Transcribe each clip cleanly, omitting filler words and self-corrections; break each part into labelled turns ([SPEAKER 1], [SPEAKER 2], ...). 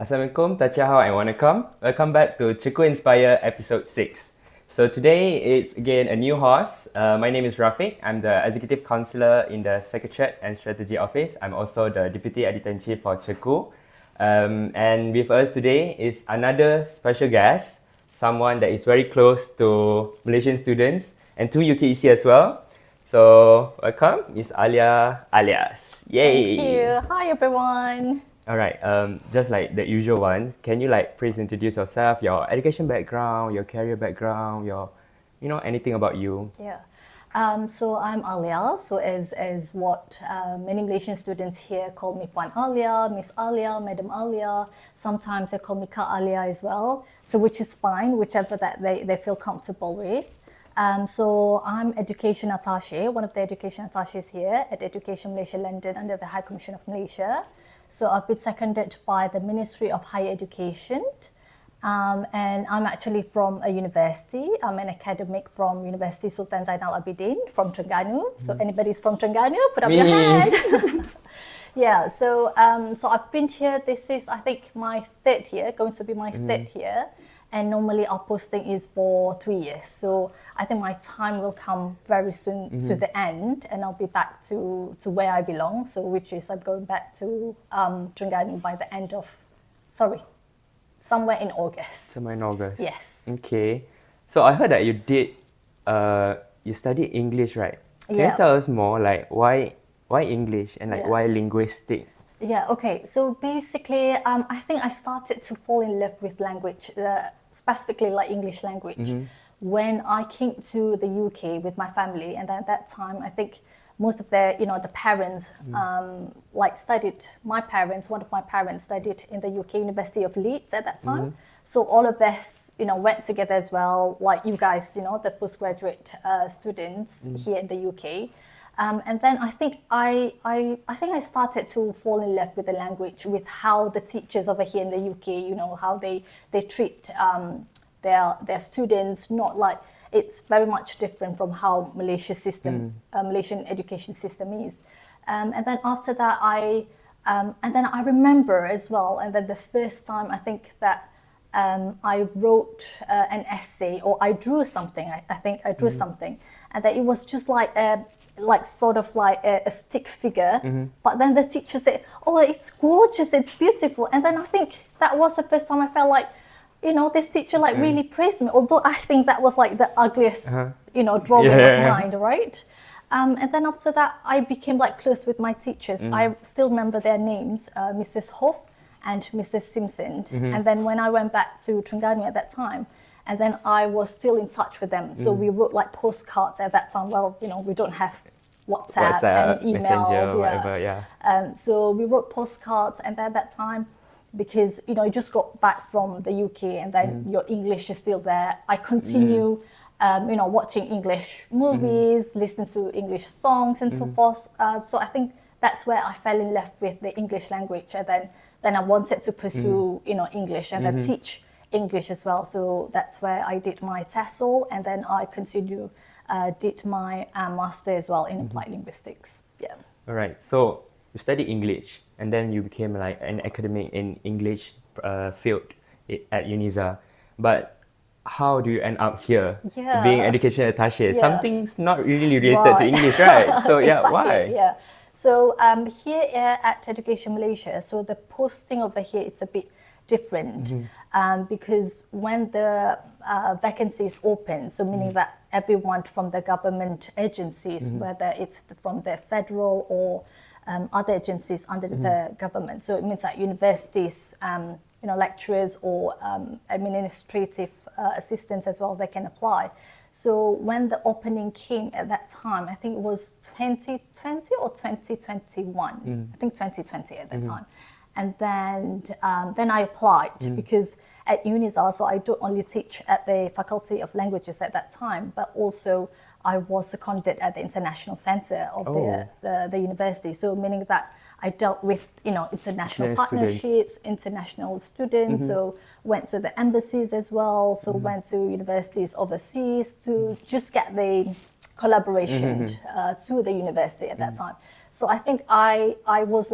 [SPEAKER 1] Assalamualaikum, Tachahau and Wanakam. Welcome back to CEKU Inspire episode 6. So today it's again a new host. My name is Rafiq. I'm the Executive Counsellor in the Secretariat and Strategy Office. I'm also the Deputy Editor-in-Chief for CEKU. And with us today is another special guest, someone that is very close to Malaysian students and to UKEC as well. So welcome, Miss Alia alias. Yay!
[SPEAKER 2] Thank you. Hi everyone.
[SPEAKER 1] Alright, just like the usual one, can you please introduce yourself, your education background, your career background, your, anything about you?
[SPEAKER 2] Yeah. So I'm Alia. So as what many Malaysian students here call me Puan Alia, Miss Alia, Madam Alia. Sometimes they call me Kak Alia as well. So which is fine, whichever that they feel comfortable with. So I'm Education Attaché, one of the Education Attachés here at Education Malaysia London under the High Commission of Malaysia. So I've been seconded by the Ministry of Higher Education, and I'm actually from a university. I'm an academic from University Sultan Zainal Abidin from Terengganu. So anybody's from Terengganu, put up your hand. Yeah, so I've been here, this is I think my third year, going to be my third year. And normally our posting is for 3 years. So I think my time will come very soon to the end, and I'll be back to where I belong. So which is I'm going back to Terengganu by the end of, somewhere in August.
[SPEAKER 1] Somewhere in August.
[SPEAKER 2] Yes.
[SPEAKER 1] Okay. So I heard that you studied English, right? Can you tell us more, why English and why linguistic?
[SPEAKER 2] Yeah, okay. So basically, I think I started to fall in love with language, specifically English language, when I came to the UK with my family. And at that time, I think most of the parents studied, one of my parents studied in the UK University of Leeds at that time. So all of us, went together as well, like you guys, the postgraduate students here in the UK. And then I think I started to fall in love with the language, with how the teachers over here in the UK, how they treat their students. Not like it's very much different from how Malaysian education system is. And then after that, I remember as well. And then the first time I think that I wrote an essay, or I drew something. I think I drew something, and that it was just a stick figure. But then the teacher said, "Oh, it's gorgeous, it's beautiful." And then I think that was the first time I felt this teacher really praised me. Although I think that was the ugliest, drawing of mine, right? And then after that, I became close with my teachers. I still remember their names, Mrs. Hoff and Mrs. Simpson. And then when I went back to Terengganu at that time, and then I was still in touch with them. So we wrote postcards at that time. Well, we don't have WhatsApp and emails.
[SPEAKER 1] Messenger, whatever,
[SPEAKER 2] So we wrote postcards, and at that time, because you just got back from the UK, and then your English is still there. I continue, watching English movies, listening to English songs, and so forth. So I think that's where I fell in love with the English language, and then I wanted to pursue, English and then teach English as well. So that's where I did my TESOL, and then I did my master as well in applied linguistics. Yeah.
[SPEAKER 1] All right. So you studied English, and then you became an academic in English field at UniSZA. But how do you end up here, being Education Attaché?
[SPEAKER 2] Yeah.
[SPEAKER 1] Something's not really related to English, right? So
[SPEAKER 2] exactly,
[SPEAKER 1] why?
[SPEAKER 2] Yeah. So here at Education Malaysia, so the posting over here, it's a bit different because when the vacancies open, so meaning that everyone from the government agencies, whether it's from the federal or other agencies under the government, so it means that universities, lecturers or administrative assistants as well, they can apply. So when the opening came at that time, I think it was 2020 or 2021. I think 2020 at that time. And then I applied because at UniSZA, so I don't only teach at the Faculty of Languages at that time, but also I was seconded at the International Centre of the university. So meaning that I dealt with international partnerships, international students. So went to the embassies as well. So went to universities overseas to just get the collaboration to the university at that time. So I think I was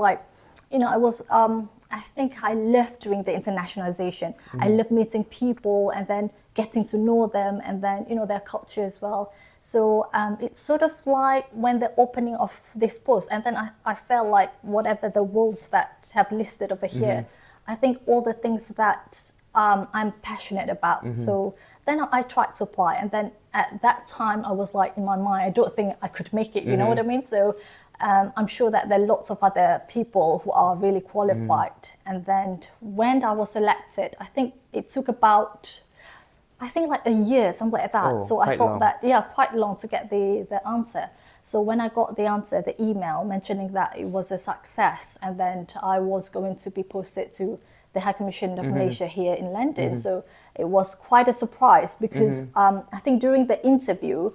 [SPEAKER 2] I think I love doing the internationalization. I love meeting people and then getting to know them and then, their culture as well. So it's sort of like when the opening of this post, and then I felt like whatever the roles that have listed over here, I think all the things that I'm passionate about. So then I tried to apply, and then at that time I was like, in my mind, I don't think I could make it, you know what I mean? So I'm sure that there are lots of other people who are really qualified. And then when I was selected, I think it took about, like a year, something like that.
[SPEAKER 1] Oh,
[SPEAKER 2] so I thought
[SPEAKER 1] long.
[SPEAKER 2] quite long to get the answer. So when I got the answer, the email mentioning that it was a success, and then I was going to be posted to the High Commission of Malaysia here in London. So it was quite a surprise because I think during the interview,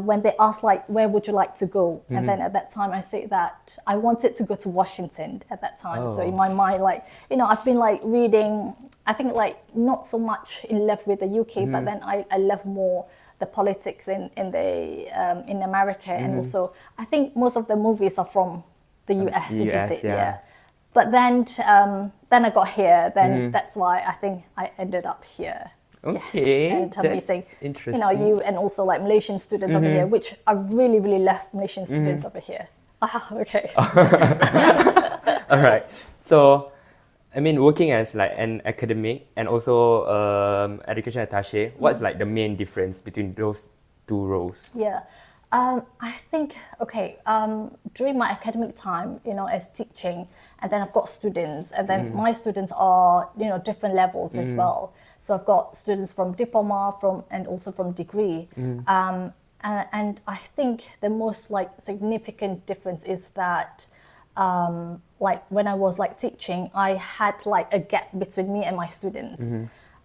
[SPEAKER 2] when they asked like, where would you like to go? And then at that time I said that I wanted to go to Washington at that time. So in my mind, like, I've been like reading, I think like not so much in love with the UK, but then I love more the politics in America. And also I think most of the movies are from the US, isn't it?
[SPEAKER 1] Yeah.
[SPEAKER 2] But then I got here, then that's why I think I ended up here.
[SPEAKER 1] Okay,
[SPEAKER 2] yes. And
[SPEAKER 1] that's
[SPEAKER 2] meeting,
[SPEAKER 1] interesting.
[SPEAKER 2] you and also like Malaysian students over here, which I really, really love Malaysian students over here. Okay.
[SPEAKER 1] All right. So, I mean, working as like an academic and also education attaché, what's like the main difference between those two roles?
[SPEAKER 2] Yeah. I think, during my academic time, as teaching, and then I've got students, and then my students are, different levels as well. So I've got students from diploma, and also from degree. And I think the most like significant difference is that, like when I was like teaching, I had like a gap between me and my students.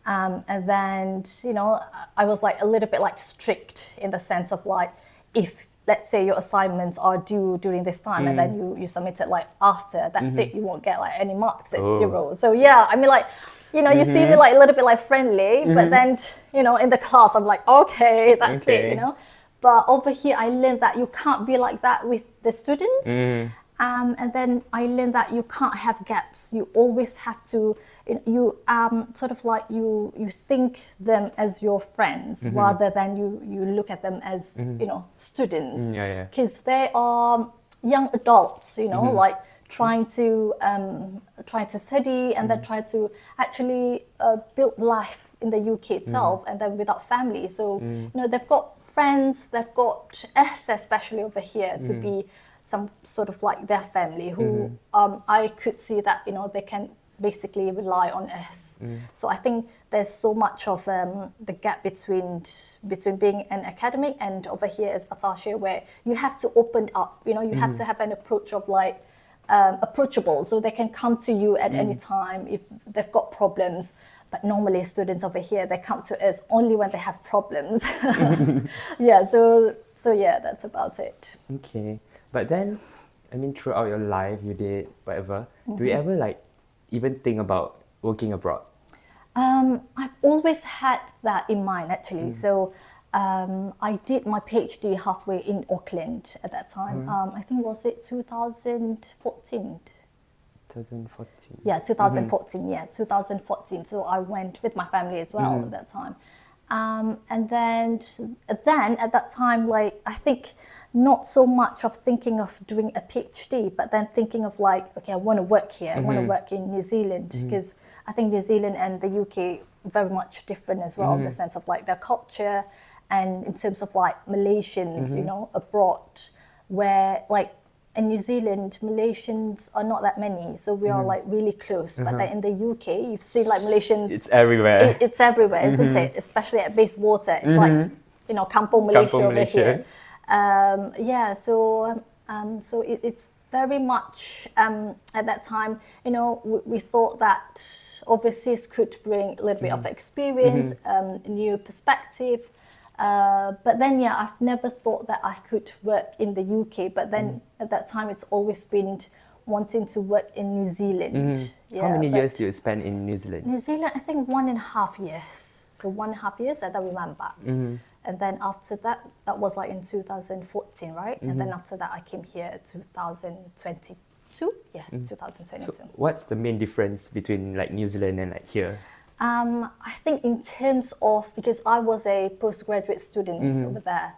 [SPEAKER 2] And then, I was like a little bit like strict in the sense of like, if let's say your assignments are due during this time and then you submit it like after, that's it, you won't get like any marks, it's 0. So yeah, I mean like, you see me like a little bit like friendly, but then, in the class I'm like, okay, that's it, But over here I learned that you can't be like that with the students. And then I learned that you can't have gaps. You always have to, sort of like you think them as your friends rather than you look at them as, students. Because they are young adults, like trying to study and then trying to actually build life in the UK itself and then without family. So, they've got friends, they've got us especially over here to be some sort of like their family who I could see that they can basically rely on us. So I think there's so much of the gap between being an academic and over here as attaché, where you have to open up, you have to have an approach of like approachable, so they can come to you at any time if they've got problems. But normally students over here, they come to us only when they have problems. So yeah, that's about it.
[SPEAKER 1] Okay. But then, I mean, throughout your life, you did whatever. Do you ever like even think about working abroad?
[SPEAKER 2] I've always had that in mind, actually. So I did my PhD halfway in Auckland at that time. I think was it 2014?
[SPEAKER 1] 2014.
[SPEAKER 2] Yeah, 2014. Yeah, 2014. So I went with my family as well at that time. And then at that time, like I think not so much of thinking of doing a PhD, but then thinking of like, okay, I want to work here. I want to work in New Zealand because I think New Zealand and the UK very much different as well in the sense of like their culture and in terms of like Malaysians, abroad, where like in New Zealand, Malaysians are not that many, so we are like really close. But then in the UK, you've seen like Malaysians.
[SPEAKER 1] It's everywhere.
[SPEAKER 2] It's everywhere, isn't it? Especially at Bayswater, it's like Kampung Malaysia over here. So it's very much at that time. We thought that overseas could bring a little bit of experience, a new perspective. But then, I've never thought that I could work in the UK. But then at that time, it's always been wanting to work in New Zealand.
[SPEAKER 1] How many years do you spend in New Zealand?
[SPEAKER 2] New Zealand, I think 1.5 years. So 1.5 years, I don't remember. And then after that, that was like in 2014, right? And then after that, I came here 2022. 2022.
[SPEAKER 1] So what's the main difference between like New Zealand and like here?
[SPEAKER 2] I think in terms of, because I was a postgraduate student over there,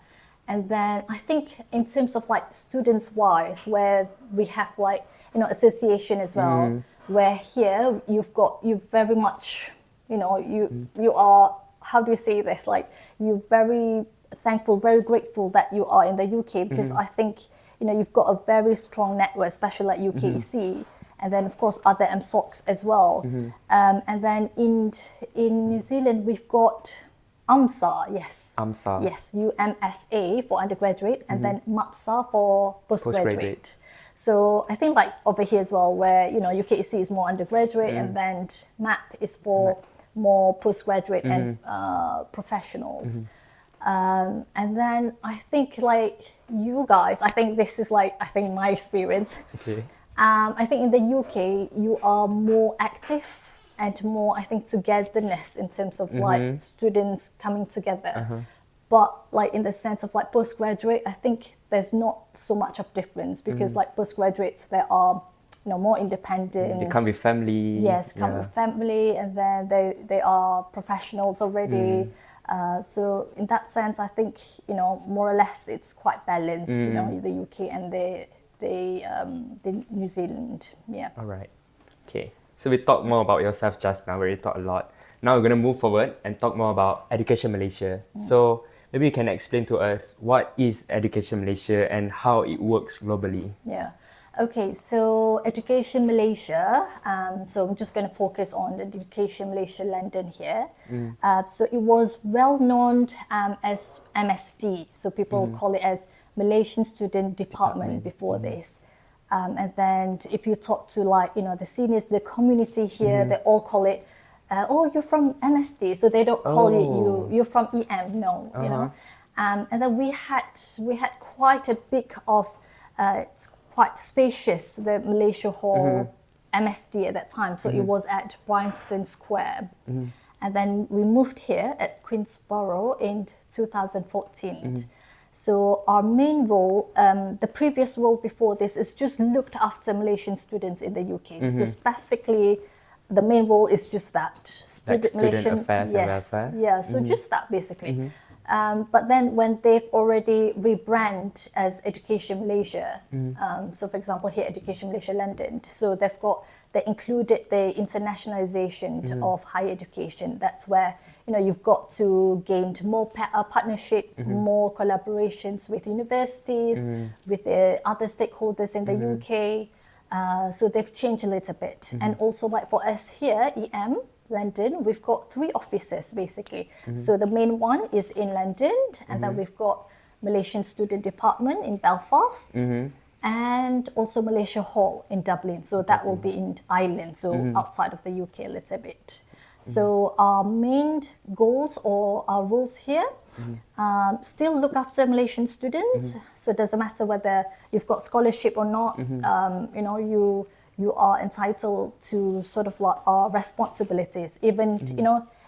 [SPEAKER 2] and then I think in terms of like students wise, where we have like, association as well, where here you very much, you are, how do you say this? Like, you're very thankful, very grateful that you are in the UK, because I think, you've got a very strong network, especially like UKEC, and then of course other MSOCs as well. And then in New Zealand, we've got UMSA, yes.
[SPEAKER 1] UMSA.
[SPEAKER 2] Yes, UMSA for undergraduate, and then MAPSA for postgraduate. So I think like over here as well, where, UKEC is more undergraduate, and then MAP is for more postgraduate and professionals. And then I think like you guys, I think this is like, I think my experience.
[SPEAKER 1] Okay.
[SPEAKER 2] I think in the UK, you are more active and more, I think, togetherness in terms of like students coming together. But like in the sense of like postgraduate, I think there's not so much of difference, because like postgraduates, they are, more independent.
[SPEAKER 1] They come with family.
[SPEAKER 2] Yes, come with family, and then they are professionals already. So in that sense, I think, more or less it's quite balanced, the UK and the New Zealand. Yeah.
[SPEAKER 1] All right. Okay. So we talked more about yourself just now. We already talked a lot. Now we're going to move forward and talk more about Education Malaysia. So maybe you can explain to us what is Education Malaysia and how it works globally.
[SPEAKER 2] Yeah. Okay, so Education Malaysia, so I'm just going to focus on Education Malaysia London here. So it was well known as MSD, so people call it as Malaysian Student Department before this. And then if you talk to like, the seniors, the community here, they all call it, oh, you're from MSD, so they don't call you're from EM, no, And then we had quite a big of, it's quite spacious, the Malaysia Hall MSD at that time. So it was at Bryanston Square. And then we moved here at Queensborough in 2014. So our main role, the previous role before this, is just looked after Malaysian students in the UK. So specifically, the main role is just that.
[SPEAKER 1] Student affairs and welfare?
[SPEAKER 2] Yeah, so just that basically. But then when they've already rebranded as Education Malaysia, so for example here Education Malaysia London, so they included the internationalization of higher education. That's where you've got to gain more partnership, more collaborations with universities, with the other stakeholders in the UK. So they've changed a little bit, and also like for us here, EM London, we've got 3 offices basically. So the main one is in London, and then we've got Malaysian Student Department in Belfast, and also Malaysia Hall in Dublin. So that will be in Ireland, so outside of the UK a little bit. So our main goals or our roles here, still look after Malaysian students. So it doesn't matter whether you've got scholarship or not, you are entitled to sort of like our responsibilities, even,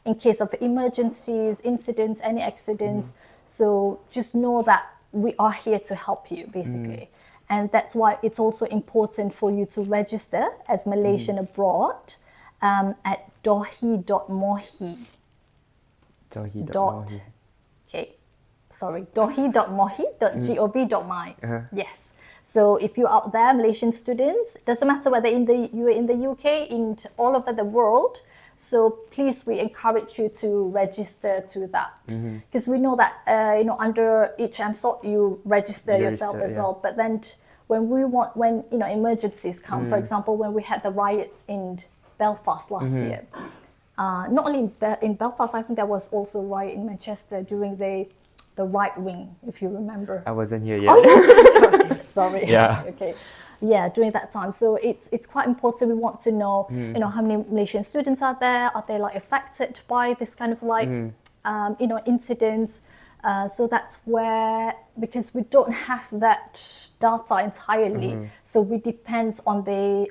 [SPEAKER 2] in case of emergencies, incidents, any accidents. So just know that we are here to help you, basically. And that's why it's also important for you to register as Malaysian abroad at dohi.mohi.
[SPEAKER 1] Dohi.mohi.
[SPEAKER 2] Okay, sorry, dohi.mohi.gov.my. Yes. So if you're out there, Malaysian students, it doesn't matter whether you're in the UK, in all over the world. So please, we encourage you to register to that, because we know that under each MSOC you register yourself as well. But then when emergencies come, for example, when we had the riots in Belfast last year, not only in Belfast, I think there was also a riot in Manchester during the right wing, if you remember.
[SPEAKER 1] I wasn't here yet.
[SPEAKER 2] Oh, okay, sorry.
[SPEAKER 1] Yeah.
[SPEAKER 2] Okay. Yeah, during that time. So it's quite important. We want to know, how many Malaysian students are there? Are they like affected by this kind of like, incidents? So that's where, because we don't have that data entirely, so we depend on the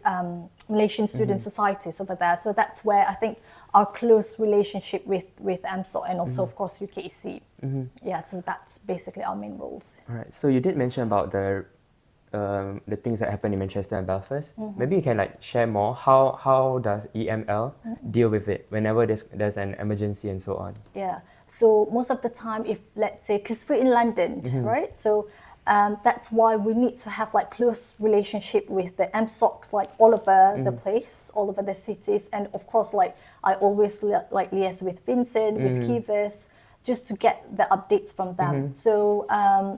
[SPEAKER 2] Malaysian student societies over there. So that's where I think our close relationship with AMSOC and also of course UKEC. Yeah, so that's basically our main roles.
[SPEAKER 1] All right. So you did mention about the the things that happen in Manchester and Belfast. Maybe you can like share more. How does EML deal with it whenever there's an emergency and so on?
[SPEAKER 2] Yeah. So most of the time, if let's say, because we're in London, right? So that's why we need to have like close relationship with the MSOCs, like all over the place, all over the cities, and of course, like I always like liaise with Vincent, with Kivas, just to get the updates from them. So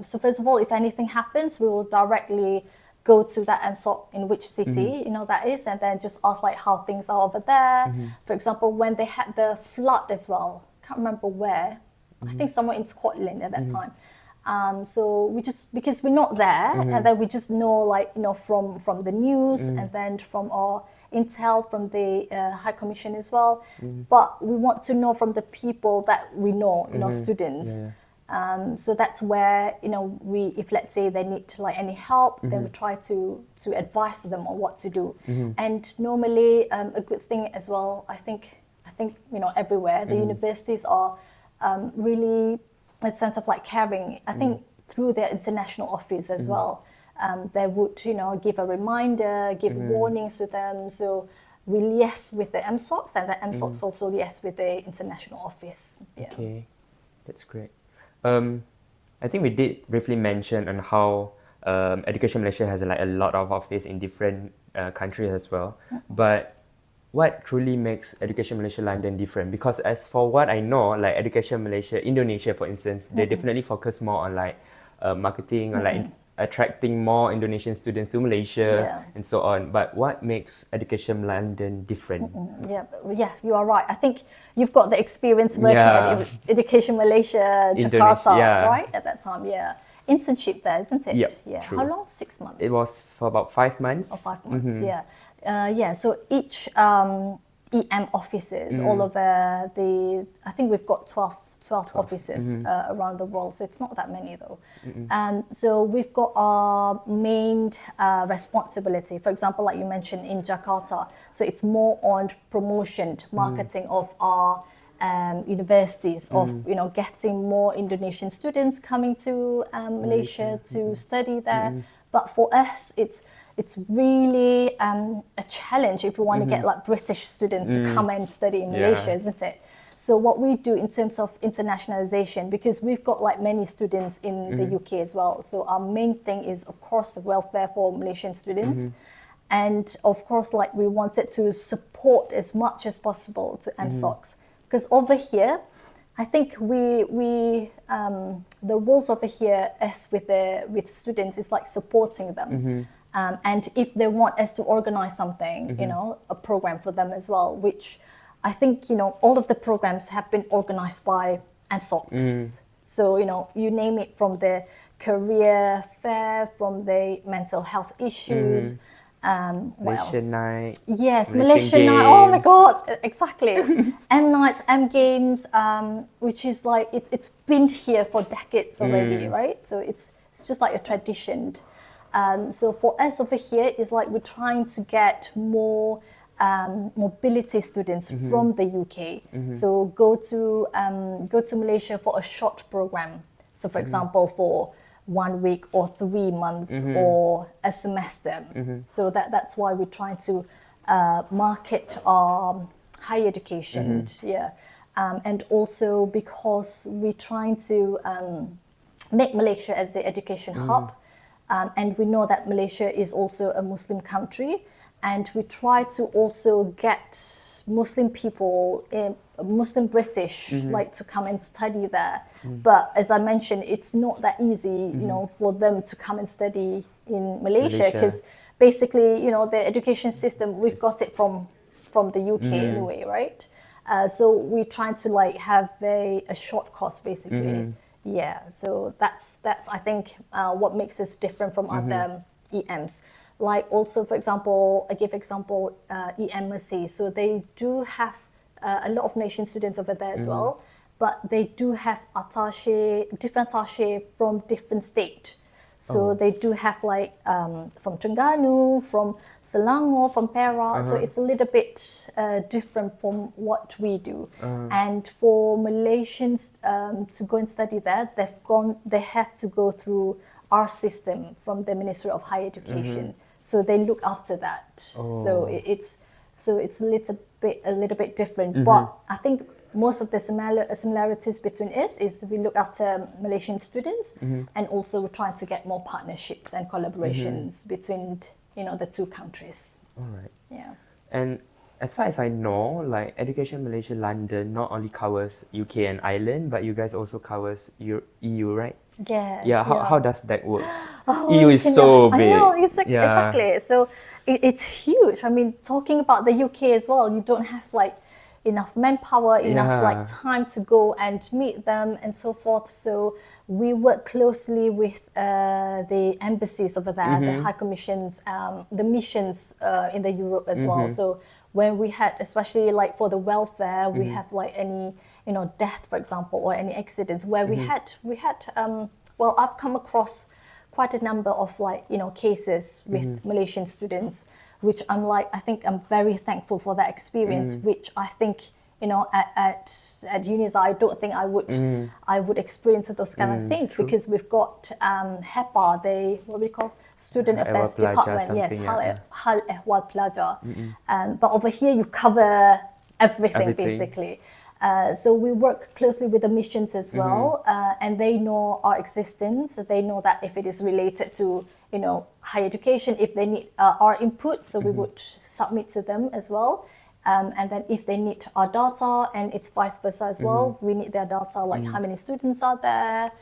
[SPEAKER 2] so first of all, if anything happens, we will directly go to that MSOC in which city that is, and then just ask like how things are over there. For example, when they had the flood as well, can't remember where, I think somewhere in Scotland at that time. So we just, because we're not there, and then we just know like from the news and then from our intel from the High Commission as well. But we want to know from the people that we know, students. So that's where we, if let's say they need like any help, then we try to advise them on what to do. And normally a good thing as well, I think everywhere the universities are really a sense of like caring. I think through their international office as well, they would give a reminder, give warnings to them. So we liaise with the MSOCs, and the MSOCs also liaise with the international office. Yeah.
[SPEAKER 1] Okay, that's great. I think we did briefly mention on how Education Malaysia has like a lot of office in different countries as well. But what truly makes Education Malaysia London different? Because as for what I know, like Education Malaysia Indonesia, for instance, they definitely focus more on like marketing or like attracting more Indonesian students to Malaysia and so on. But what makes Education London different?
[SPEAKER 2] Yeah, you are right. I think you've got the experience working at Education Malaysia Jakarta, right? At that time, internship there, isn't it?
[SPEAKER 1] Yep,
[SPEAKER 2] yeah.
[SPEAKER 1] True.
[SPEAKER 2] How long? 6 months.
[SPEAKER 1] It was for about 5 months.
[SPEAKER 2] 5 months. Yeah. So each EM offices all over I think we've got 12 offices around the world, so it's not that many though. So we've got our main responsibility. For example, like you mentioned in Jakarta, so it's more on promotion, marketing of our universities, of getting more Indonesian students coming to Malaysia to study there. But for us, it's really a challenge if we want to get like British students to come and study in Malaysia, isn't it? So what we do in terms of internationalization, because we've got like many students in the UK as well. So our main thing is, of course, the welfare for Malaysian students. And of course, like we wanted to support as much as possible to MSOCs. Because over here, I think the roles over here as with students is like supporting them. And if they want us to organize something, a program for them as well, which I think, all of the programs have been organized by MSOCs. So, you name it, from the career fair, from the mental health issues,
[SPEAKER 1] Malaysian night.
[SPEAKER 2] Yes, Malaysian night. Oh my God, exactly. M nights, M games, which is like, it's been here for decades already, right? So it's just like a tradition. So for us over here, is like we're trying to get more mobility students from the UK. So go to Malaysia for a short program. So for example, for 1 week or 3 months or a semester. So that's why we're trying to market our higher education. And also because we're trying to make Malaysia as the education hub. And we know that Malaysia is also a Muslim country. And we try to also get Muslim people, Muslim British, like to come and study there. But as I mentioned, it's not that easy, for them to come and study in Malaysia, because basically, the education system, we've got it from the UK anyway, right? So we're trying to like have a short course basically. So that's I think what makes us different from other EMs. Like also, for example, I give example, EMC. So they do have a lot of Malaysian students over there as well, but they do have different attaché from different state. So they do have like from Terengganu, from Selangor, from Perak. So it's a little bit different from what we do. And for Malaysians to go and study there, they have to go through our system from the Ministry of Higher Education. So they look after that. So it's a little bit different. But I think most of the similarities between us is we look after Malaysian students and also trying to get more partnerships and collaborations between the two countries.
[SPEAKER 1] All right.
[SPEAKER 2] Yeah.
[SPEAKER 1] And as far as I know, like Education Malaysia London not only covers UK and Ireland, but you guys also covers EU, right?
[SPEAKER 2] Yes.
[SPEAKER 1] Yeah. How does that work?
[SPEAKER 2] Oh,
[SPEAKER 1] EU is so big.
[SPEAKER 2] I know, exactly. So it's huge. I mean, talking about the UK as well, you don't have like enough manpower, enough like time to go and meet them and so forth. So we work closely with the embassies over there, the high commissions, the missions in the Europe as well. So when we had, especially like for the welfare, we have like any death, for example, or any accidents where we had well, I've come across quite a number of like cases with Malaysian students, which I think I'm very thankful for that experience, which I think at UniSZA I don't think I would experience those kind of things, because we've got HEPA, what we call Student Affairs Department, yes, Hal Ehwal Pelajar. But over here you cover everything. Basically. So we work closely with the missions as well, and they know our existence. So they know that if it is related to higher education, if they need our input, so we would submit to them as well. And then if they need our data, and it's vice versa as well, we need their data, like how many students are there,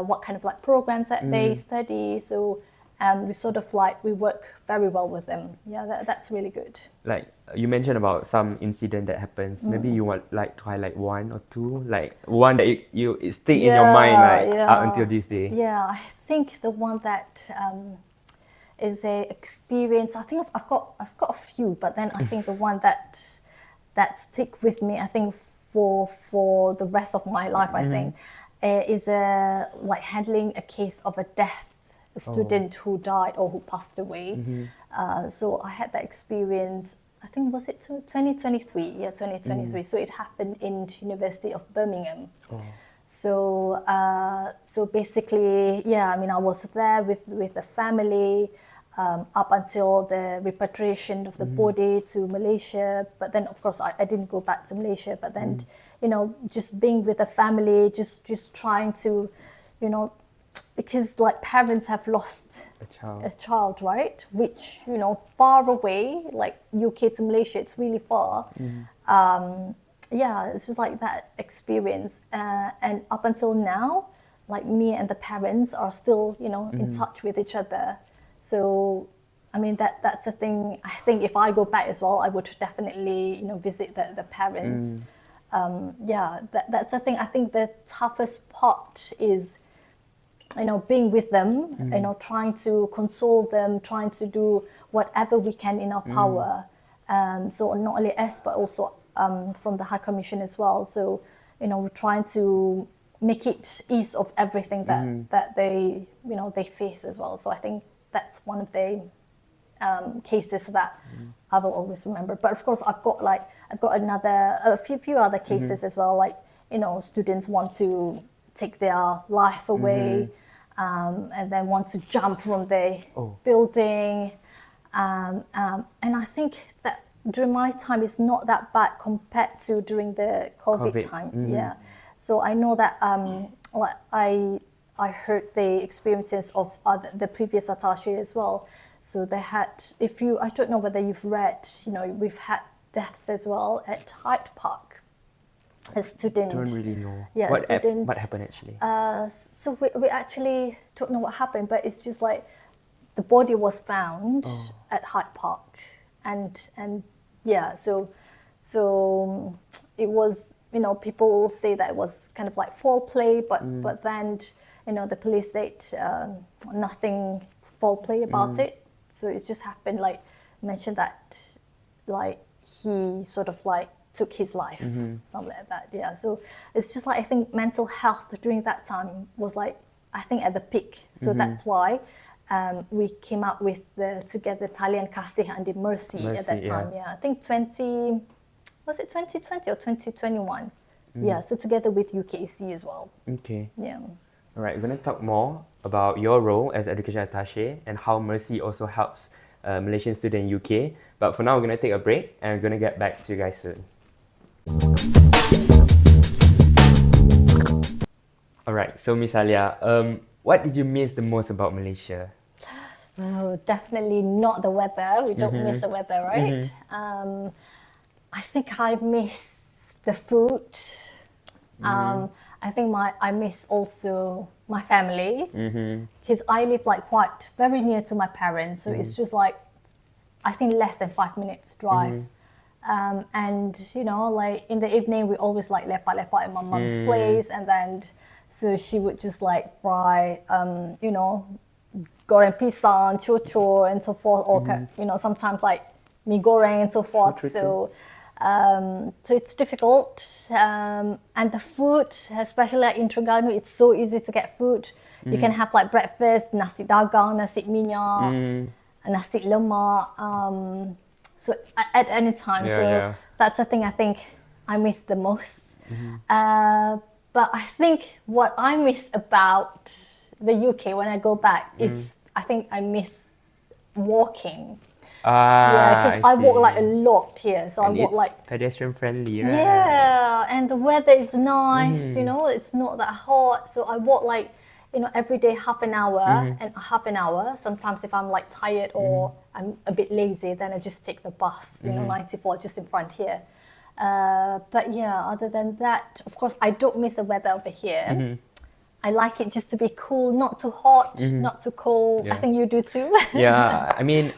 [SPEAKER 2] what kind of like programs that they study. So we sort of like, we work very well with them. Yeah, that's really good.
[SPEAKER 1] Like you mentioned about some incident that happens. Maybe you want like to highlight one or two, like one that you stick in your mind up until this day.
[SPEAKER 2] Yeah, I think the one that is a experience. I think I've got a few, but then I think the one that stick with me, I think for the rest of my life, I think is like handling a case of a student who died or who passed away. So I had that experience, I think, was it 2023? Yeah, 2023. So it happened in University of Birmingham. So basically, yeah, I mean, I was there with the family up until the repatriation of the body to Malaysia. But then, of course, I didn't go back to Malaysia. But then, just being with the family, just trying to, because like parents have lost a child, right? Which, far away, like UK to Malaysia, it's really far. Yeah, it's just like that experience. And up until now, like me and the parents are still, in touch with each other. So, I mean, that's a thing. I think if I go back as well, I would definitely, visit the parents. Yeah, that's the thing. I think the toughest part is, being with them, trying to console them, trying to do whatever we can in our power. So not only us, but also from the High Commission as well. So, we're trying to make it ease of everything that they, they face as well. So I think that's one of the cases that I will always remember. But of course, I've got a few other cases as well. Like, students want to take their life away, and then want to jump from the building. And I think that during my time, it's not that bad compared to during the COVID time. Yeah. So I know that like I heard the experiences of the previous attaché as well. So they had, I don't know whether you've read, we've had deaths as well at Hyde Park. A student.
[SPEAKER 1] Don't really know.
[SPEAKER 2] Yeah,
[SPEAKER 1] what happened actually?
[SPEAKER 2] So we actually don't know what happened, but it's just like the body was found at Hyde Park, and yeah, so it was, people say that it was kind of like foul play, but then the police said nothing foul play about it. So it just happened, like mentioned that like he sort of like took his life, something like that. Yeah, so it's just like, I think mental health during that time was like, I think at the peak. So that's why we came up with together Talian Kasih and Mercy at that time. Yeah, I think 2020 or 2021? Yeah, so together with UKC as well.
[SPEAKER 1] Okay.
[SPEAKER 2] Yeah.
[SPEAKER 1] All right, we're going to talk more about your role as Education Attaché and how Mercy also helps Malaysian students in UK. But for now, we're going to take a break and we're going to get back to you guys soon. All right, so Miss Alia, what did you miss the most about Malaysia?
[SPEAKER 2] Oh, definitely not the weather. We don't miss the weather, right? I think I miss the food. I think I miss also my family because I live like quite very near to my parents, so it's just like I think less than 5 minutes drive. And you know, like in the evening, we always like lepak at my mum's place, and then so she would just like fry, you know, goreng pisang, cucur, and so forth, or you know, sometimes like mee goreng and so forth. So it's difficult, and the food, especially like in Terengganu, it's so easy to get food. You can have like breakfast, nasi dagang, nasi minyak, nasi lemak. So at any time. That's the thing I think I miss the most. But I think what I miss about the UK when I go back is I think I miss walking. Yeah, because I walk like a lot here, so
[SPEAKER 1] And
[SPEAKER 2] I walk
[SPEAKER 1] it's
[SPEAKER 2] like
[SPEAKER 1] pedestrian friendly, right?
[SPEAKER 2] yeah, and the weather is nice. You know, it's not that hot, so I walk like you know every day half an hour and half an hour. Sometimes if I'm like tired or I'm a bit lazy, then I just take the bus. You know, 94 just in front here. But yeah, other than that, of course, I don't miss the weather over here. I like it just to be cool, not too hot, not too cold.
[SPEAKER 1] Yeah.
[SPEAKER 2] I think you do too.
[SPEAKER 1] Yeah, I mean,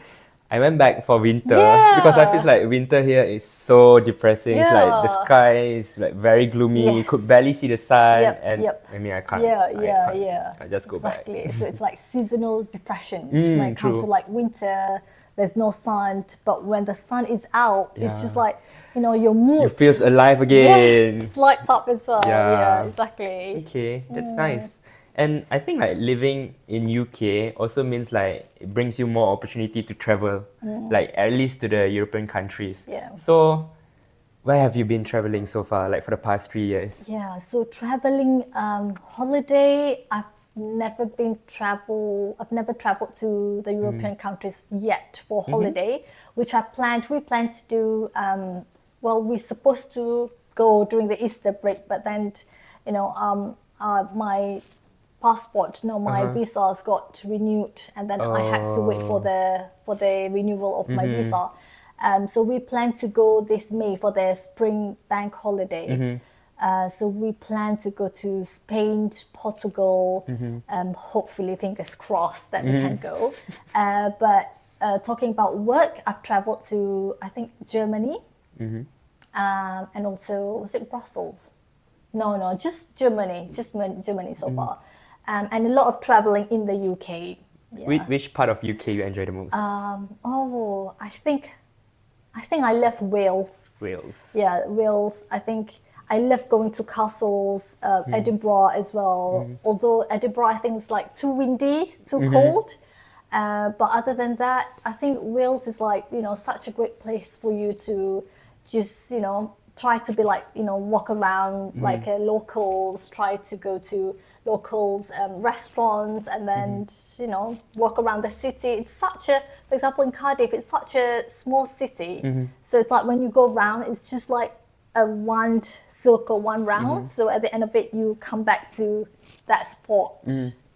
[SPEAKER 1] I went back for winter
[SPEAKER 2] Yeah.
[SPEAKER 1] because I feel like winter here is so depressing. It's like the
[SPEAKER 2] Yeah.
[SPEAKER 1] sky is like very gloomy. You
[SPEAKER 2] Yes.
[SPEAKER 1] could barely see the sun,
[SPEAKER 2] Yep,
[SPEAKER 1] and
[SPEAKER 2] yep.
[SPEAKER 1] I mean, I can't.
[SPEAKER 2] Yeah.
[SPEAKER 1] I just go
[SPEAKER 2] exactly.
[SPEAKER 1] back.
[SPEAKER 2] So it's like seasonal depression when it comes
[SPEAKER 1] true.
[SPEAKER 2] to like winter. There's no sun, but when the sun is out, it's just
[SPEAKER 1] Yeah.
[SPEAKER 2] like you know your mood
[SPEAKER 1] It feels alive again.
[SPEAKER 2] yes, lights up as well.
[SPEAKER 1] Yeah.
[SPEAKER 2] Yeah, exactly.
[SPEAKER 1] Okay, that's nice. And I think like living in UK also means like it brings you more opportunity to travel, like at least to the European countries.
[SPEAKER 2] Yeah.
[SPEAKER 1] So, where have you been traveling so far, like for the past 3 years?
[SPEAKER 2] Yeah, so traveling holiday, I've never traveled to the European countries yet for holiday, which we planned to do, well, we're supposed to go during the Easter break, but then, you know, my passport, no, my visas got renewed, and then I had to wait for the renewal of my visa. So we plan to go this May for the spring bank holiday. So we plan to go to Spain, Portugal, hopefully, fingers crossed, that we can go. But talking about work, I've traveled to, I think, Germany, and also, was it Brussels? No, just Germany so far. And a lot of traveling in the UK. Yeah.
[SPEAKER 1] Which part of UK you enjoy the most?
[SPEAKER 2] I think I love Wales.
[SPEAKER 1] Wales.
[SPEAKER 2] Yeah, Wales. I think I love going to castles, Edinburgh as well. Although Edinburgh, I think is like too windy, too cold. But other than that, I think Wales is like, you know, such a great place for you to just, you know, try to be like, you know, walk around like locals, try to go to locals restaurants, and then, you know, walk around the city. It's such a, for example, in Cardiff, it's such a small city. So it's like when you go around, it's just like a one circle, one round. So at the end of it, you come back to that spot.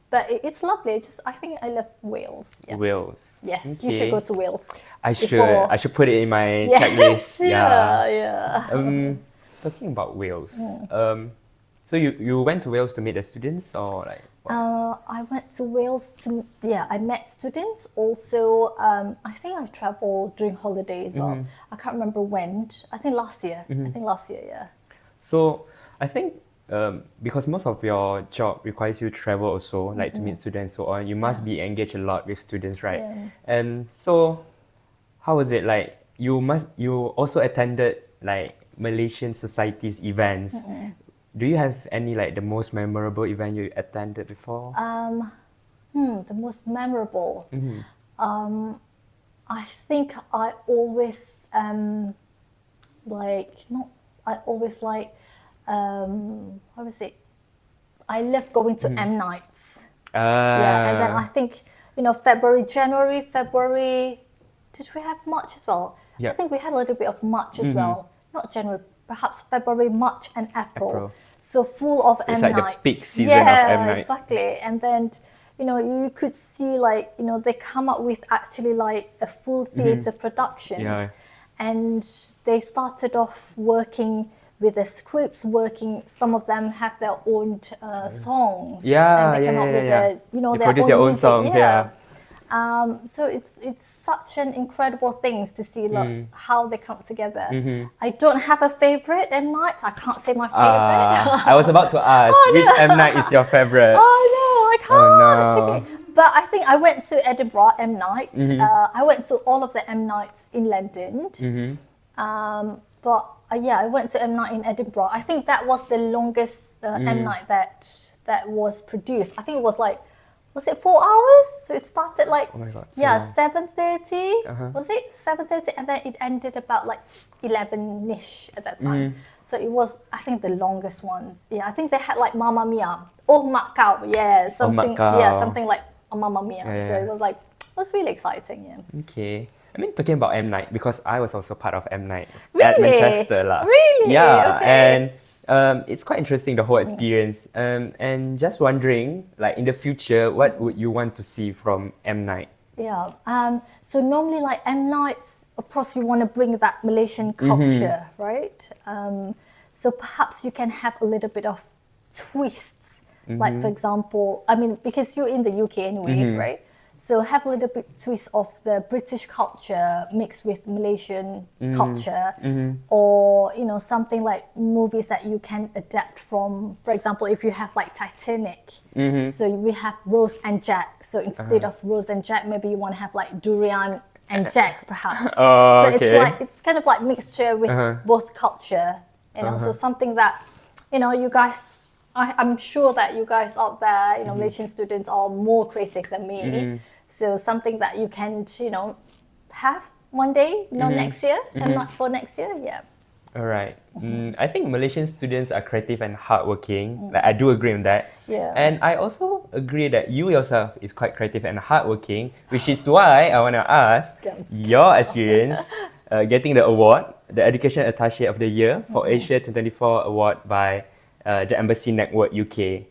[SPEAKER 2] But it's lovely. I think I love Wales. Yeah.
[SPEAKER 1] Wales.
[SPEAKER 2] Yes,
[SPEAKER 1] Okay.
[SPEAKER 2] you should go to Wales.
[SPEAKER 1] I should.
[SPEAKER 2] before.
[SPEAKER 1] I should put it in my
[SPEAKER 2] Yes,
[SPEAKER 1] checklist.
[SPEAKER 2] yeah.
[SPEAKER 1] Talking about Wales. So you went to Wales to meet the students, or like? What?
[SPEAKER 2] I went to Wales I met students. Also, I think I traveled during holidays as well. I can't remember when. I think last year. Yeah.
[SPEAKER 1] So I think because most of your job requires you to travel also, like to meet students and so on, you must be engaged a lot with students, right?
[SPEAKER 2] Yeah.
[SPEAKER 1] And so, how was it like? You also attended like Malaysian society's events. Do you have any like the most memorable event you attended before?
[SPEAKER 2] The most memorable. I think I always how was it? I love going to M nights.
[SPEAKER 1] Ah.
[SPEAKER 2] Yeah, and then I think, February. Did we have March as well?
[SPEAKER 1] Yeah.
[SPEAKER 2] I think we had a little bit of March as well. Not January, perhaps February, March, and April. So full of M
[SPEAKER 1] like
[SPEAKER 2] nights.
[SPEAKER 1] the peak season of M night.
[SPEAKER 2] Exactly. And then, you could see they come up with actually like a full theatre production.
[SPEAKER 1] Yeah.
[SPEAKER 2] And they started off working with the scripts, some of them have their own songs.
[SPEAKER 1] Yeah,
[SPEAKER 2] and they come up with
[SPEAKER 1] they
[SPEAKER 2] their
[SPEAKER 1] produce
[SPEAKER 2] own
[SPEAKER 1] their own
[SPEAKER 2] music.
[SPEAKER 1] songs, yeah.
[SPEAKER 2] So it's such an incredible thing to see how they come together. I don't have a favorite M night. I can't say my favorite.
[SPEAKER 1] I was about to ask, which M night is your favorite?
[SPEAKER 2] Oh no, I can't.
[SPEAKER 1] Oh, no.
[SPEAKER 2] Okay. But I think I went to Edinburgh M night. I went to all of the M nights in London. But I went to M night in Edinburgh. I think that was the longest M night that was produced. I think it was was it 4 hours? So it started
[SPEAKER 1] oh my God,
[SPEAKER 2] 7:30. Was it 7:30? And then it ended about 11ish at that time. So it was, I think, the longest ones. Yeah, I think they had Mamma Mia. Oh Mak Kau. Yeah, something. Yeah, something like Mamma Mia. So it was really exciting. Yeah.
[SPEAKER 1] Okay. I mean, talking about M night, because I was also part of M night
[SPEAKER 2] Really?
[SPEAKER 1] at Manchester lah.
[SPEAKER 2] Really?
[SPEAKER 1] Yeah,
[SPEAKER 2] Okay.
[SPEAKER 1] and it's quite interesting, the whole experience. And just wondering, in the future, what would you want to see from M night?
[SPEAKER 2] Yeah. So normally, M nights, of course, you want to bring that Malaysian culture, right? So perhaps you can have a little bit of twists. Like, for example, I mean, because you're in the UK anyway, right? So have a little bit twist of the British culture mixed with Malaysian culture, or something like movies that you can adapt from. For example, if you have Titanic, so we have Rose and Jack. So instead of Rose and Jack, maybe you want to have Durian and Jack, perhaps.
[SPEAKER 1] Oh,
[SPEAKER 2] so
[SPEAKER 1] okay.
[SPEAKER 2] it's kind of mixture with both culture, So something that you guys. I'm sure that you guys out there, Malaysian students are more creative than me. So something that you can, have one day, next year, and not for next year, yeah.
[SPEAKER 1] All right. I think Malaysian students are creative and hardworking. I do agree on that.
[SPEAKER 2] Yeah.
[SPEAKER 1] And I also agree that you yourself is quite creative and hardworking, which is why I want to ask your experience getting the award, the Education Attaché of the Year for Asia 2024 award by the Embassy Network UK.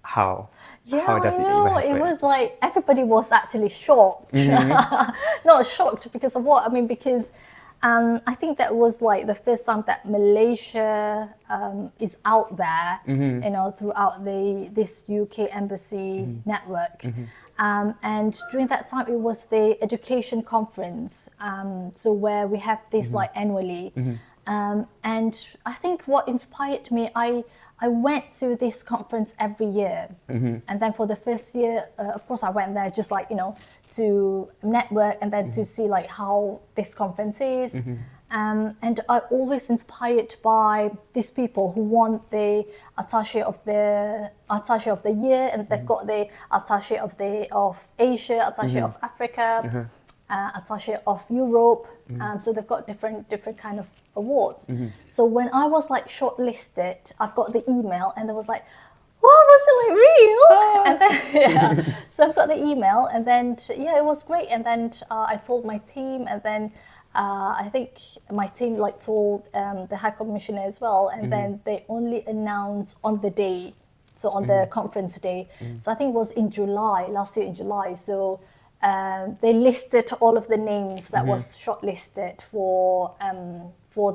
[SPEAKER 1] How?
[SPEAKER 2] Yeah,
[SPEAKER 1] How does
[SPEAKER 2] I know.
[SPEAKER 1] it
[SPEAKER 2] It was everybody was actually shocked. Not shocked because of what? I mean, because I think that was the first time that Malaysia is out there, throughout this UK Embassy Network. And during that time, it was the education conference, so where we have this annually. And I think what inspired me, I went to this conference every year. And then for the first year, of course, I went there just to network and then to see how this conference is. And I always inspired by these people who won the Attaché of the Year, and they've got the Attaché of Asia, Attaché of Africa, Attaché of Europe. So they've got different kind of awards. So when I was shortlisted, I've got the email, and it was wow, was it real? And then so I've got the email, and then it was great. And then I told my team, and then I think my team told the High Commissioner as well, and then they only announced on the day, so on the conference day. So I think it was in July, last year in July. So they listed all of the names that was shortlisted for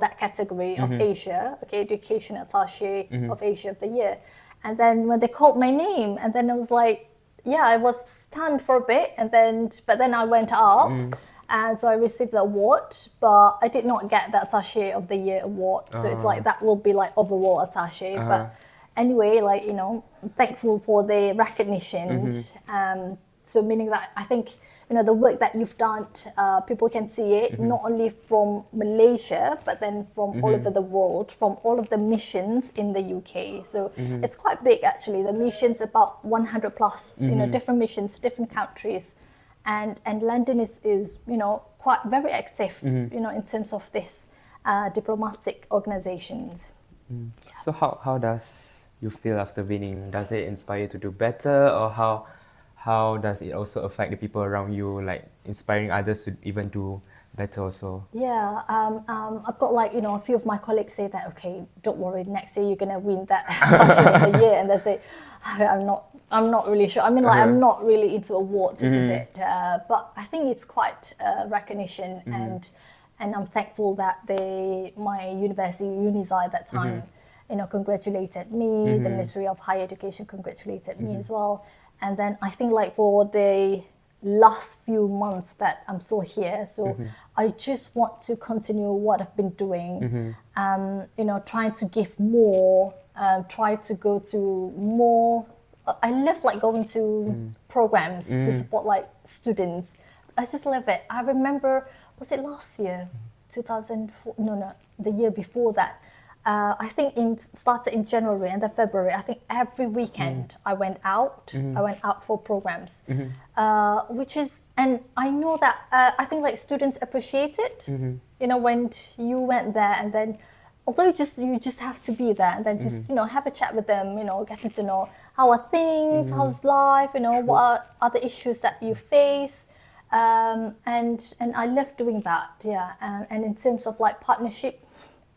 [SPEAKER 2] that category of Asia, Education Attaché of Asia of the Year. And then when they called my name, and then I was I was stunned for a bit, but then I went up, and so I received the award, but I did not get the Attaché of the Year award. So it's that will be overall Attaché. But anyway, thankful for the recognition. So meaning that I think the work that you've done, people can see it not only from Malaysia, but then from all over the world, from all of the missions in the UK. So it's quite big actually. The missions about 100 plus, different missions, different countries, and London is quite very active, in terms of this diplomatic organizations.
[SPEAKER 1] So how does you feel after winning? Does it inspire you to do better, or how does it also affect the people around you, like inspiring others to even do better also?
[SPEAKER 2] Yeah, I've got like, a few of my colleagues say that, okay, don't worry, next year you're gonna win that Associate of the Year, and they say, I'm not really sure. I mean, like, I'm not really into awards, isn't it? But I think it's quite recognition, and I'm thankful that my university, UniSZA at that time, congratulated me. The Ministry of Higher Education congratulated me as well. And then I think like for the last few months that I'm still here, so I just want to continue what I've been doing. Trying to give more, try to go to more. I love like going to programs to support like students. I just love it. I remember, was it last year, 2004? No, the year before that. I think started in January and then February. I think every weekend I went out. I went out for programs, which is, and I know that I think like students appreciate it. When you went there, and then although you just have to be there and then just have a chat with them. Getting to know how are things, how's life. What are the issues that you face. And I love doing that. Yeah, and in terms of like partnership,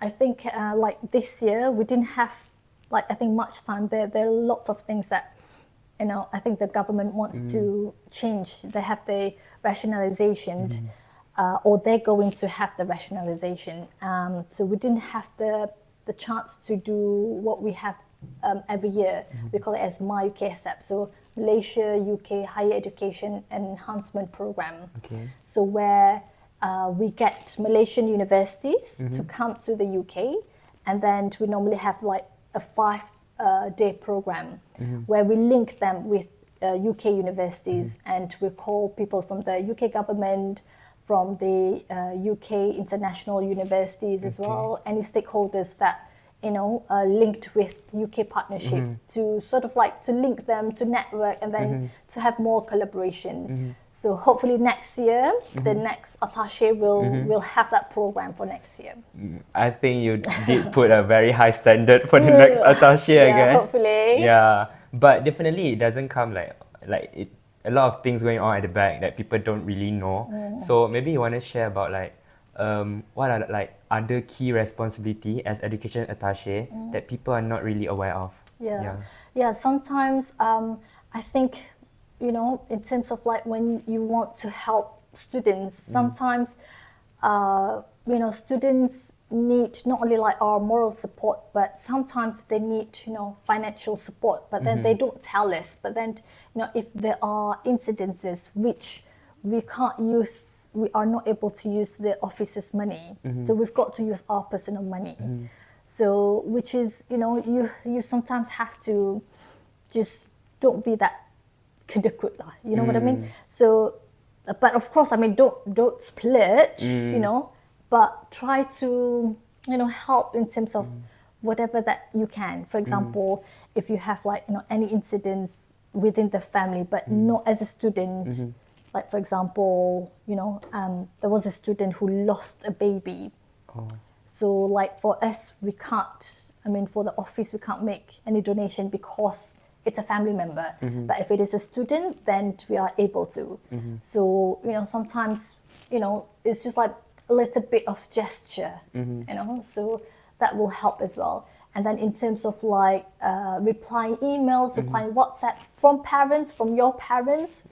[SPEAKER 2] I think like this year we didn't have like I think much time. There are lots of things that I think the government wants to change. They have the rationalization, or they're going to have the rationalization. So we didn't have the chance to do what we have every year. We call it as MyUKSEP. So Malaysia UK Higher Education Enhancement Program.
[SPEAKER 1] Okay.
[SPEAKER 2] So where we get Malaysian universities to come to the UK, and then we normally have like a 5-day program where we link them with UK universities, and we call people from the UK government, from the UK international universities as well, any stakeholders that linked with UK partnership to sort of like to link them, to network, and then to have more collaboration. So hopefully next year, the next attaché will have that program for next year.
[SPEAKER 1] I think you did put a very high standard for the next attaché, I guess.
[SPEAKER 2] Hopefully.
[SPEAKER 1] Yeah, but definitely it doesn't come like a lot of things going on at the back that people don't really know. So maybe you want to share about like what are like other key responsibility as education attaché that people are not really aware of?
[SPEAKER 2] Yeah. Sometimes I think in terms of like when you want to help students, sometimes students need not only like our moral support, but sometimes they need financial support. But then they don't tell us. But then if there are incidences which we can't use, we are not able to use the office's money, so we've got to use our personal money. So which is you sometimes have to just don't be that kedekut lah, what I mean. So but of course, I mean, don't splurge, but try to help in terms of whatever that you can. For example, if you have like any incidents within the family, but not as a student. Like for example, there was a student who lost a baby. So like for us, we can't. I mean, for the office, we can't make any donation because it's a family member. But if it is a student, then we are able to. So sometimes it's just like a little bit of gesture. So that will help as well. And then in terms of like replying emails, replying WhatsApp from parents, from your parents.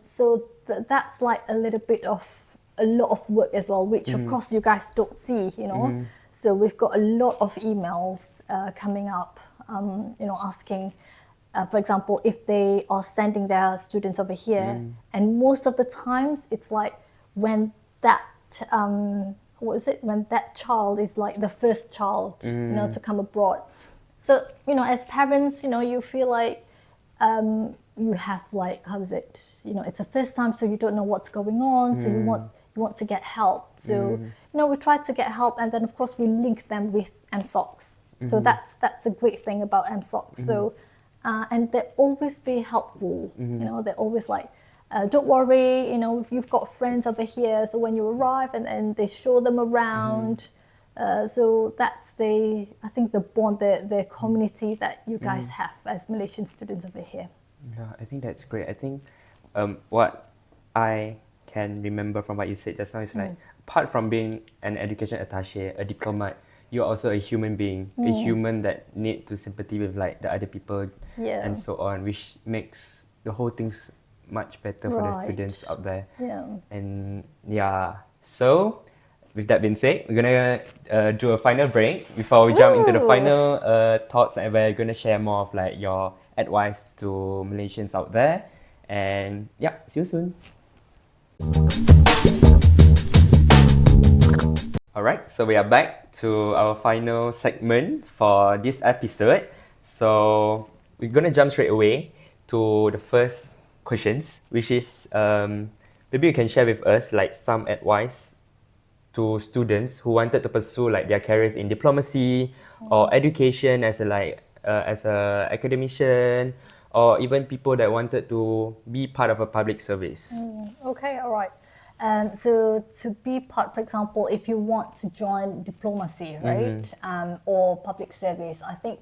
[SPEAKER 2] So that's like a lot of work as well, which of course you guys don't see, So we've got a lot of emails coming up, asking, for example, if they are sending their students over here, and most of the times it's like when that when that child is like the first child, to come abroad. So as parents, you feel like you have like, how is it? It's the first time, so you don't know what's going on. So you want to get help. So we try to get help, and then of course we link them with MSOCs. So that's a great thing about MSOCs. So and they always be helpful. They're always like, don't worry. If you've got friends over here, so when you arrive, and they show them around. So that's I think the bond, the community that you guys have as Malaysian students over here.
[SPEAKER 1] Yeah, I think that's great. I think what I can remember from what you said just now is like, apart from being an education attaché, a diplomat, you're also a human being, a human that need to sympathy with like the other people and so on, which makes the whole things much better for the students out there.
[SPEAKER 2] Yeah.
[SPEAKER 1] And yeah, so with that being said, we're gonna do a final break before we jump into the final thoughts, and we're gonna share more of like your advice to Malaysians out there. And yeah, see you soon. Alright, so we are back to our final segment for this episode. So we're gonna jump straight away to the first questions, which is maybe you can share with us like some advice to students who wanted to pursue like their careers in diplomacy or education as a academician, or even people that wanted to be part of a public service.
[SPEAKER 2] Okay, all right. So to be part, for example, if you want to join diplomacy, right, or public service, I think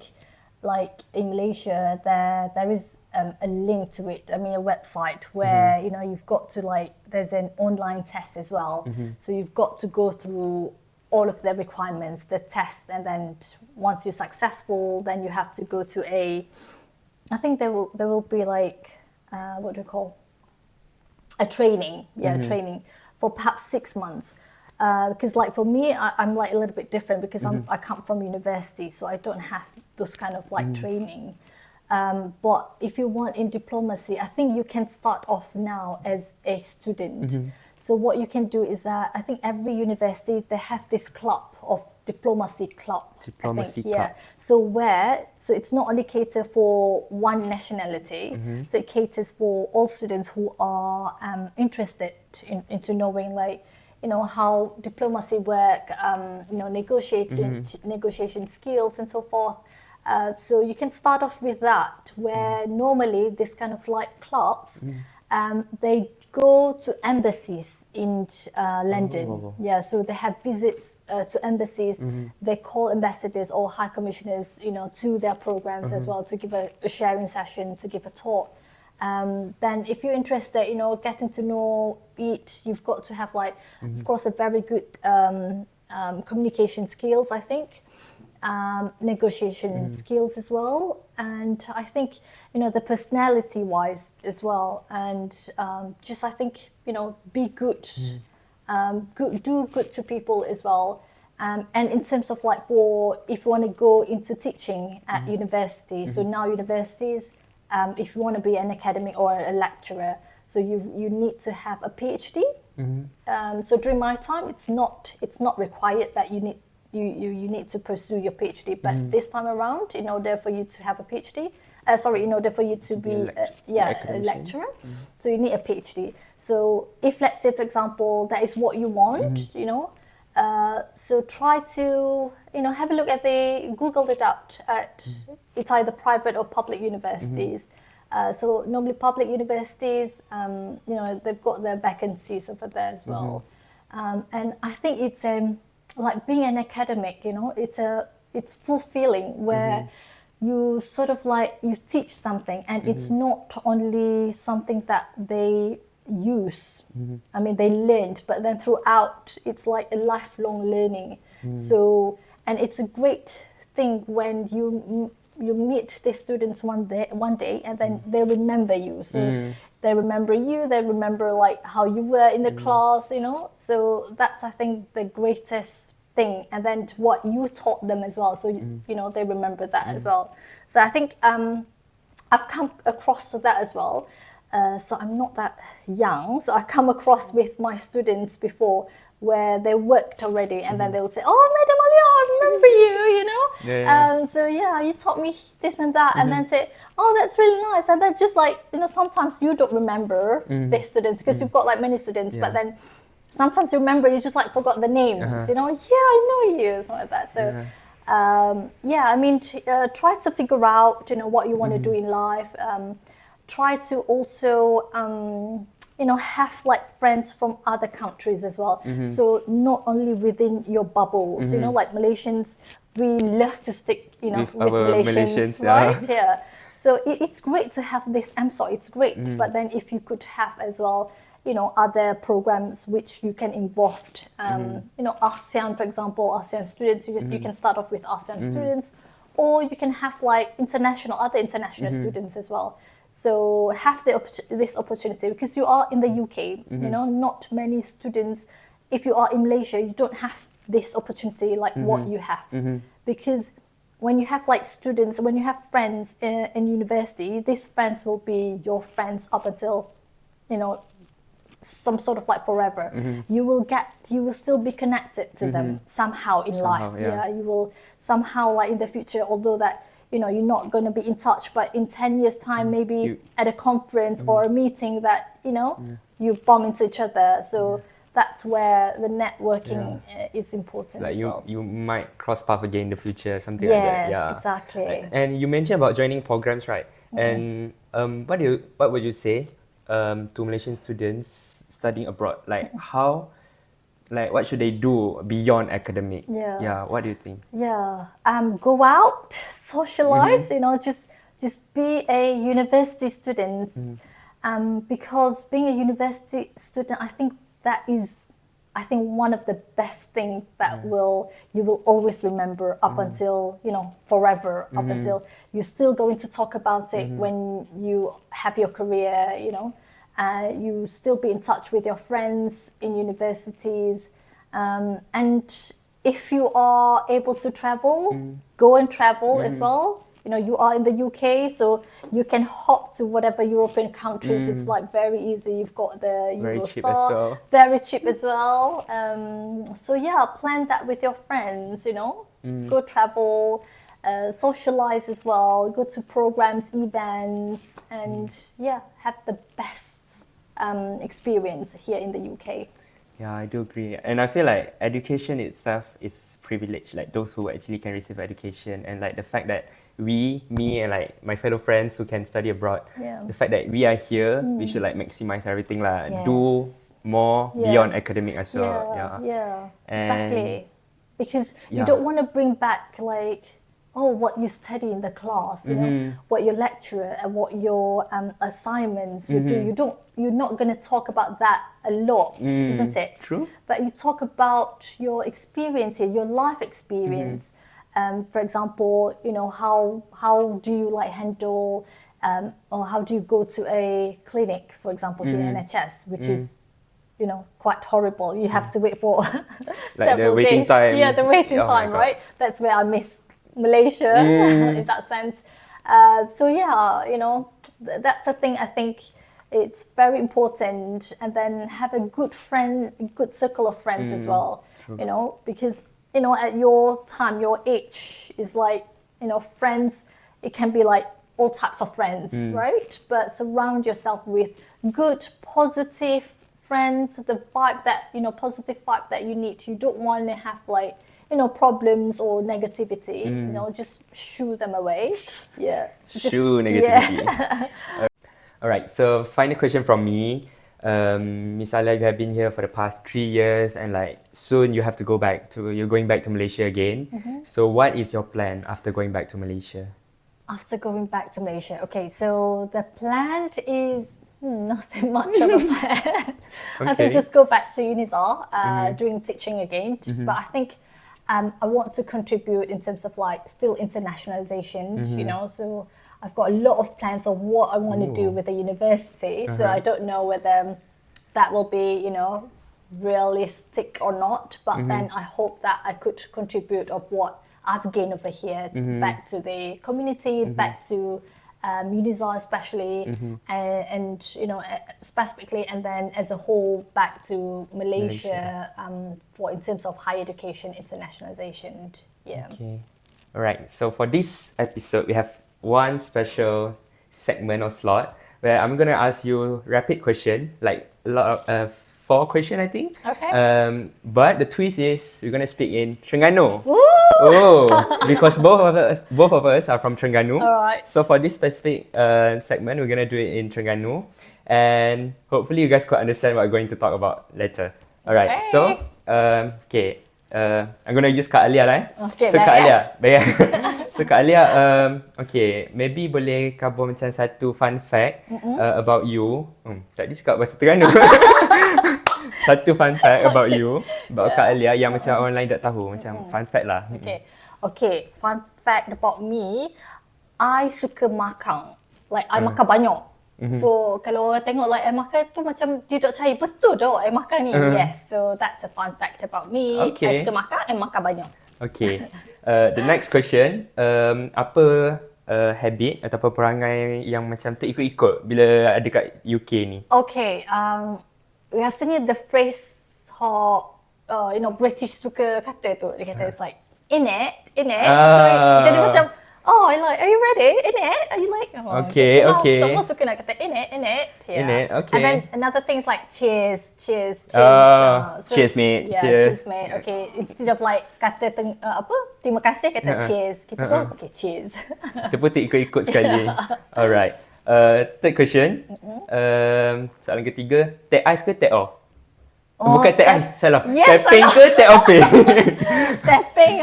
[SPEAKER 2] like in Malaysia, there is a link to it. I mean, a website where you know you've got to like there's an online test as well. So you've got to go through all of the requirements, the test, and then once you're successful, then you have to go to I think there will be like what do you call a training, training for perhaps 6 months. Because like for me, I'm like a little bit different because I come from university, so I don't have those kind of like training. But if you want in diplomacy, I think you can start off now as a student. So what you can do is that I think every university, they have this club of diplomacy club.
[SPEAKER 1] Diplomacy club.
[SPEAKER 2] Yeah. So it's not only cater for one nationality. So it caters for all students who are interested into knowing like, you know, how diplomacy work, you know, negotiation skills and so forth. So you can start off with that, where normally this kind of like clubs, they go to embassies in London. Yeah, so they have visits to embassies. They call ambassadors or high commissioners, you know, to their programs as well to give a sharing session, to give a talk. Then if you're interested, you know, getting to know it, you've got to have like, of course, a very good communication skills, I think. Negotiation skills as well, and I think, you know, the personality wise as well, and just I think, you know, be good, do good to people as well, and in terms of like for if you want to go into teaching at university, so now universities, if you want to be an academic or a lecturer, so you need to have a PhD. So during my time, it's not required that you need to pursue your PhD, but this time around, in order for you to have a PhD, in order for you to be a lecturer, so you need a PhD. So if, let's say, for example, that is what you want, you know, so try to, you know, have a look at Google it up at, it's either private or public universities. So normally public universities, you know, they've got their vacancies over there as well. And I think it's like being an academic, you know, it's fulfilling where you sort of like you teach something, and it's not only something that they use. I mean, they learned, but then throughout it's like a lifelong learning. So, and it's a great thing when you meet the students one day, and then they remember you. So they remember you, they remember like how you were in the class, you know. So that's, I think, the greatest thing. And then what you taught them as well. So, you know, they remember that as well. So I think I've come across that as well. So I'm not that young. So I come across with my students before where they worked already, and then they would say, "Oh, Madam Alia, I remember you, you know." So yeah, you taught me this and that, and then say, "Oh, that's really nice." And then just like, you know, sometimes you don't remember the students because you've got like many students, but then sometimes you remember, you just like forgot the names, you know. Yeah, I know you, something like that. So I mean, try to figure out, you know, what you want to do in life. Try to also have like friends from other countries as well. So not only within your bubbles, like Malaysians, we love to stick, with
[SPEAKER 1] our
[SPEAKER 2] Malaysians,
[SPEAKER 1] Malaysians,
[SPEAKER 2] right? Yeah. So it's great to have this MSOT, it's great. But then if you could have as well, other programs which you can involve, ASEAN, for example, ASEAN students, you can start off with ASEAN students, or you can have like other international students as well. So have this opportunity because you are in the UK, not many students, if you are in Malaysia, you don't have this opportunity like what you have. Because when you have like students, when you have friends in university, these friends will be your friends up until, some sort of like forever. You will still be connected to them somehow in life.
[SPEAKER 1] Yeah.
[SPEAKER 2] You will somehow like in the future, although that, you're not going to be in touch, but in 10 years time, maybe at a conference or a meeting that, you bump into each other. So that's where the networking is important
[SPEAKER 1] like
[SPEAKER 2] as well.
[SPEAKER 1] you might cross path again in the future, something like that.
[SPEAKER 2] Yes, exactly.
[SPEAKER 1] And you mentioned about joining programs, right? And what would you say to Malaysian students studying abroad? Like what should they do beyond academic?
[SPEAKER 2] Yeah.
[SPEAKER 1] What do you think?
[SPEAKER 2] Yeah. Go out, socialize, just be a university student. Because being a university student, I think that is one of the best things that you will always remember up until, forever, up until you're still going to talk about it when you have your career, you still be in touch with your friends in universities. And if you are able to travel, go and travel as well. You are in the UK, so you can hop to whatever European countries. It's like very easy. You've got the
[SPEAKER 1] Very
[SPEAKER 2] Eurostar,
[SPEAKER 1] cheap as well.
[SPEAKER 2] very cheap as well. So yeah, plan that with your friends. Go travel, socialize as well. Go to programs, events, and have the best experience here in the UK.
[SPEAKER 1] Yeah, I do agree. And I feel like education itself is privileged, like those who actually can receive education, and like the fact that me and like my fellow friends who can study abroad, the fact that we are here, we should like maximize everything lah.
[SPEAKER 2] Yes.
[SPEAKER 1] Do more beyond academic as well.
[SPEAKER 2] Exactly. Because you don't want to bring back like, what you study in the class, what your lecturer and what your assignments you do. You're not going to talk about that a lot, isn't it?
[SPEAKER 1] True.
[SPEAKER 2] But you talk about your experience here, your life experience. For example, how do you like handle, or how do you go to a clinic, for example, here in NHS, which is, quite horrible. You have to wait for
[SPEAKER 1] like
[SPEAKER 2] several
[SPEAKER 1] the waiting
[SPEAKER 2] days.
[SPEAKER 1] time.
[SPEAKER 2] Yeah, the waiting time, right? That's where I miss Malaysia in that sense. So that's a thing I think it's very important. And then have a good circle of friends as well. Because at your time, your age is like, friends, it can be like all types of friends, right? But surround yourself with good, positive friends, the vibe that, positive vibe that you need. You don't want to have like, problems or negativity, just shoo them away. Yeah.
[SPEAKER 1] Shoo negativity. All right, so final question from me. Miss Alia, you have been here for the past 3 years, and like soon you're going back to Malaysia again. So what is your plan after going back to Malaysia?
[SPEAKER 2] After going back to Malaysia, okay, so the plan is nothing much of a plan. I think just go back to UniSZA, doing teaching again. But I think I want to contribute in terms of like still internationalization, so I've got a lot of plans of what I want to do with the university. So I don't know whether that will be, realistic or not. But then I hope that I could contribute of what I've gained over here back to the community, back to UniSZA especially, and specifically, and then as a whole back to Malaysia, for in terms of higher education internationalization. Yeah.
[SPEAKER 1] Okay. All right. So for this episode, we have one special segment or slot where I'm gonna ask you rapid question, like a lot of 4 questions, I think.
[SPEAKER 2] Okay.
[SPEAKER 1] But the twist is we're gonna speak in Terengganu.
[SPEAKER 2] Woo!
[SPEAKER 1] Oh, because both of us are from Terengganu.
[SPEAKER 2] All right.
[SPEAKER 1] So for this specific segment, we're gonna do it in Terengganu, and hopefully you guys could understand what we're going to talk about later. Alright,
[SPEAKER 2] Okay.
[SPEAKER 1] so I'm gonna use Kak Alia lah.
[SPEAKER 2] Okay,
[SPEAKER 1] So Kak
[SPEAKER 2] baik,
[SPEAKER 1] Alia, baik. So Kak Alia, okay, maybe boleh cover macam satu fun fact about you. Tadi cakap bahasa Terengganu. Satu fun fact about you, about Kak Alia yang macam orang lain tak tahu, macam fun fact lah.
[SPEAKER 2] Okay, fun fact about me, I suka makan. Like, I makan banyak. So, kalau orang tengok like I makan tu macam dia tak percaya, betul dah I makan ni. Yes, so that's a fun fact about me.
[SPEAKER 1] Okay.
[SPEAKER 2] I suka makan and makan banyak.
[SPEAKER 1] Okay, the next question, apa habit ataupun perangai yang macam terikut-ikut bila ada kat UK ni?
[SPEAKER 2] Okay, rasanya the phrase British suka kata tu, dia kata it's like innit. So jadi macam like, are you ready? Innit? Are you like
[SPEAKER 1] Okay.
[SPEAKER 2] Semua suka nak kata innit. Yeah.
[SPEAKER 1] Innit, okay.
[SPEAKER 2] And then another thing is like cheers.
[SPEAKER 1] Cheers mate.
[SPEAKER 2] Yeah, cheers mate. Okay, instead of like kata terima kasih, kata cheers. Kita pun okay, cheers.
[SPEAKER 1] Kita pun ikut-ikut sekali. Alright. Third question. Soalan ketiga, take ice ke take off? Bukan take ice, salah.
[SPEAKER 2] Yes,
[SPEAKER 1] Tapping
[SPEAKER 2] salah.
[SPEAKER 1] ke take offing?
[SPEAKER 2] Tapping.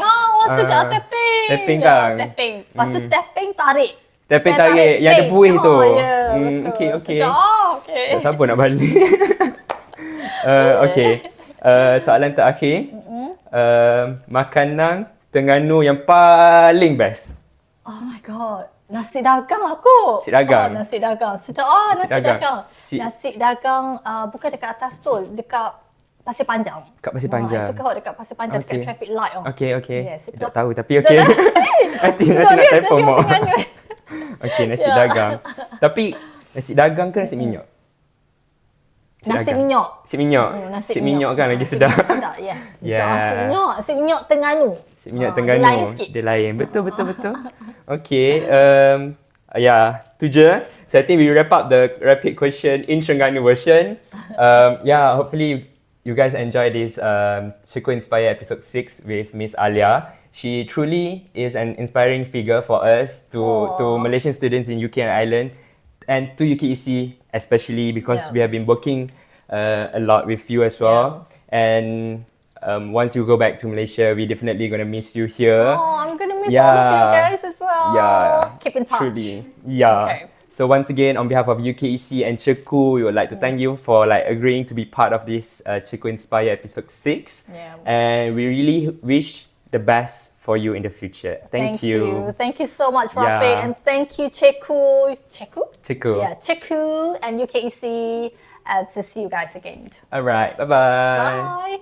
[SPEAKER 2] Sedap tapping.
[SPEAKER 1] Tapping kan?
[SPEAKER 2] Tapping. Lepas tu tapping tarik.
[SPEAKER 1] Tapping tarik yang ada buih tu.
[SPEAKER 2] Yeah,
[SPEAKER 1] Okay.
[SPEAKER 2] Sedap. Okay.
[SPEAKER 1] Siapa nak balik? Okay. Soalan terakhir. Makanan Terengganu yang paling best.
[SPEAKER 2] Oh my god. Nasi dagang aku.
[SPEAKER 1] Nasi dagang.
[SPEAKER 2] Nasi dagang. Sedap. Nasi dagang. Nasi dagang bukan dekat atas tu, dekat Pasir Panjang.
[SPEAKER 1] Kat Pasir Panjang.
[SPEAKER 2] I suka dekat Pasir Panjang, dekat traffic light.
[SPEAKER 1] Okay.
[SPEAKER 2] Yes,
[SPEAKER 1] Tak tahu tapi okay. Nanti nak typo more. Okay, nasi dagang. Tapi nasi dagang ke nasi minyak?
[SPEAKER 2] Nasi minyak.
[SPEAKER 1] Nasi minyak kan lagi sedap.
[SPEAKER 2] Sedap, yes.
[SPEAKER 1] Yeah.
[SPEAKER 2] Nasi minyak Terengganu.
[SPEAKER 1] Nasi minyak Terengganu.
[SPEAKER 2] Dia lain sikit.
[SPEAKER 1] Dia lain. Betul. Okay. Tu je. So I think we wrap up the rapid question in Terengganu version. Hopefully you guys enjoy this CEKU Inspire episode 6 with Miss Alia. She truly is an inspiring figure for us to Malaysian students in UK and Ireland, and to UKEC especially, because we have been working a lot with you as well. And once you go back to Malaysia, we definitely gonna miss you here.
[SPEAKER 2] I'm gonna miss all of you guys as well. Keep in touch.
[SPEAKER 1] Truly. Okay. So once again, on behalf of UKEC and CEKU, we would like to thank you for agreeing to be part of this CEKU Inspire episode 6. And we really wish the best for you in the future. Thank you.
[SPEAKER 2] Thank you so much, Rafi. And thank you, CEKU.
[SPEAKER 1] CEKU.
[SPEAKER 2] Yeah, CEKU and UKEC. To see you guys again.
[SPEAKER 1] Alright, bye-bye.
[SPEAKER 2] Bye.